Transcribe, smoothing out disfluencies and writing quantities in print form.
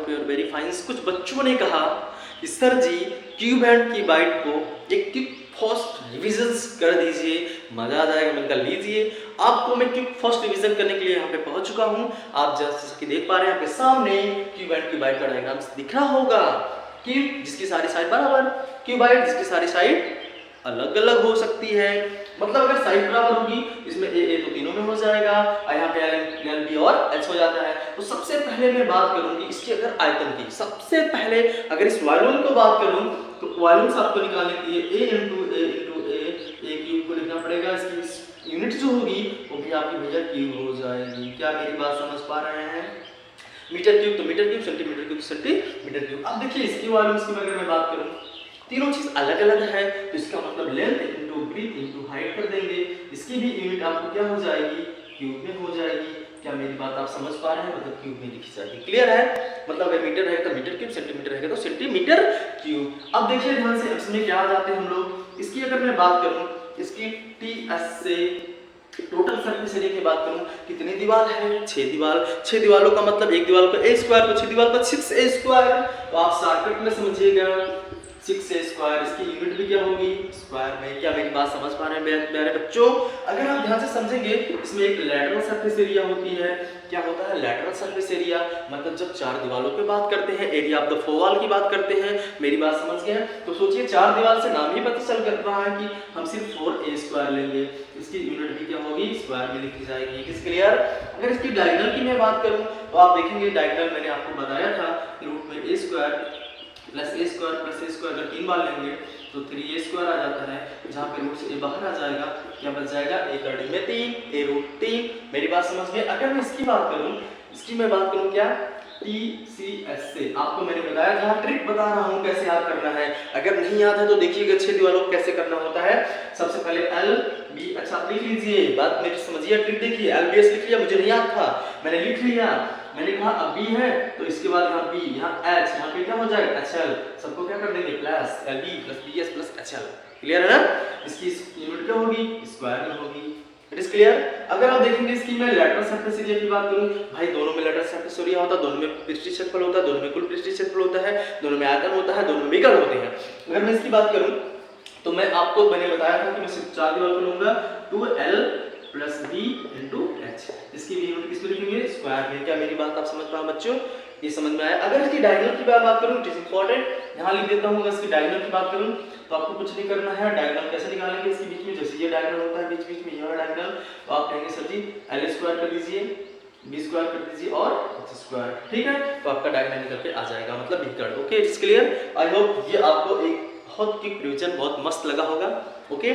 Hope you are very fine. कुछ बच्चों ने कहा कि sir ji cube and cuboid को एक क्विक फर्स्ट रिविजन कर दीजिए, मजा आ जाएगा। मैंने कहा लीजिए, आपको मैं क्विक फर्स्ट रिविजन करने के लिए यहाँ पे पहुंच चुका हूँ। आप जैसे कि देख पा रहे हैं आपके सामने क्यूब एंड क्यूबाइड का डायग्राम दिख रहा होगा। क्यूब जिसकी सारी साइड बराबर, क्यूबाइड जिसकी सारी साइड अलग अलग हो सकती है। मतलब अगर साइड बराबर होगी इसमें ए तो तीनों में हो जाएगा, यहाँ पे एल बी और एच हो जाता है। तो सबसे पहले मैं बात करूंगी इसकी अगर आयतन की। सबसे पहले अगर इस वॉल्यूम को बात करूं तो वॉल्यूम से आपको निकालने के लिए ए क्यूब को लिखना पड़ेगा। इसकी यूनिट जो होगी वो भी आपकी भैया क्यूब हो जाएगी। क्या मेरी बात समझ पा रहे हैं? मीटर क्यूब तो metre cube, centimetre cube centimetre cube. अब देखिए इसकी वॉल्यूम की अगर मैं बात करूं, तीनों चीज अलग अलग है तो इसका मतलब length into breadth into height कर देंगे। इसकी भी यूनिट आपको क्या हो जाएगी? क्यूब में हो जाएगी। क्या मेरी बात आप समझ पा रहे हैं? मतलब क्यूब में लिखी जाएगी। क्लियर है? मतलब अगर मीटर है तो मीटर क्यूब, सेंटीमीटर है तो सेंटीमीटर क्यूब। अब देखिए ध्यान से, इसमें क्या आ जाते हैं हम लोग। इसकी अगर मैं बात करूं, इसकी टीएस से टोटल सरफेस एरिया की बात करूं, कितनी दीवार है? 6 दीवार। 6 दीवारों का मतलब एक दीवार का a स्क्वायर, तो 6 दीवार का 6a स्क्वायर। तो आप शॉर्टकट में समझिएगा 6a स्क्वायर। इसकी यूनिट भी क्या होगी? स्क्वायर में। क्या मेरी बात समझ पा रहे हैं प्यारे बच्चों? अगर आप ध्यान से समझेंगे इसमें एक लैटरल सरफेस एरिया होती है। क्या होता है लैटरल सरफेस एरिया? मतलब जब 4 दीवारों पे बात करते हैं, area of the four wall की बात करते हैं। मेरी बात समझ गए? तो सोचिए 4 दीवार से नाम ही पता चल रहा है कि हम सिर्फ 4a स्क्वायर लेंगे। इसकी यूनिट भी क्या होगी? स्क्वायर में लिखी जाएगी। किस क्लियर? अगर इसकी डायगोनल की मैं बात करूं तो आप देखेंगे डायगोनल मैंने आपको बताया था रूट में a square plus a square अगर 3 बार लेंगे तो 3a स्क्वायर आ जाता है। जहाँ पे रूट से a बाहर आ जाएगा, क्या बच जाएगा? a का डी में 3, a रूट 3। मेरी बात समझ में? अगर मैं इसकी बात करूं, इसकी मैं बात करूं क्या? TCS से। आपको मैंने बताया जहाँ ट्रिक बता रहा हूँ कैसे याद करना है। अगर नहीं याद है तो देखिएगा 6 दीवारों को कैसे करना होता है। सबसे पहले एल बी, अच्छा आप लिख लीजिए, बात मेरी समझिए, ट्रिक देखिए। एल बी एस लिख लिया, मुझे नहीं याद था, मैंने लिख लिया। मैंने कहा अब बी है तो इसके बाद यहाँ बी, यहाँ एच, यहाँ पे क्या हो जाएगा? H L. सबको क्या कर देंगे? Plus L B plus B S plus H L. Clear है ना? इसकी यूनिट क्या होगी? स्क्वायर में होगी। It is clear? अगर आप देखेंगे इसकी मैं लैटरल सरफेस एरिया की बात करूं, भाई दोनों में लैटरल सरफेस एरिया होता है, दोनों में पृष्ठीय क्षेत्रफल होता है, दोनों में कुल पृष्ठीय क्षेत्रफल होता है, दोनों में आयतन होता है, दोनों में विकर्ण होते हैं। अगर मैं इसकी बात करूं तो मैं आपको मैंने बताया था कि मैं सिर्फ 4 दीवार को लूंगा 2l plus b into H. इसकी भी यूनिट किस में लिखेंगे? स्क्वायर में। क्या मेरी बात आप समझ पाए बच्चों? ये समझ में आया? अगर इसकी डायगोनल की बात करूं, इट इज इंपॉर्टेंट, यहां लिख देता हूं। अगर इसकी डायगोनल की बात करूं तो आपको कुछ नहीं करना है। डायगोनल कैसे निकालेंगे? इसके बीच में जैसे ये डायगोनल होता है, बीच बीच में ये वाला डायगोनल, तो आप कहेंगे सर जी l स्क्वायर कर दीजिए, b स्क्वायर कर दीजिए और h स्क्वायर। ठीक है? तो आपका डायगोनल निकल के आ जाएगा, मतलब विकर्ण। Okay, it's clear? I hope ये आपको एक बहुत क्विक रिवीजन बहुत मस्त लगा होगा। ओके,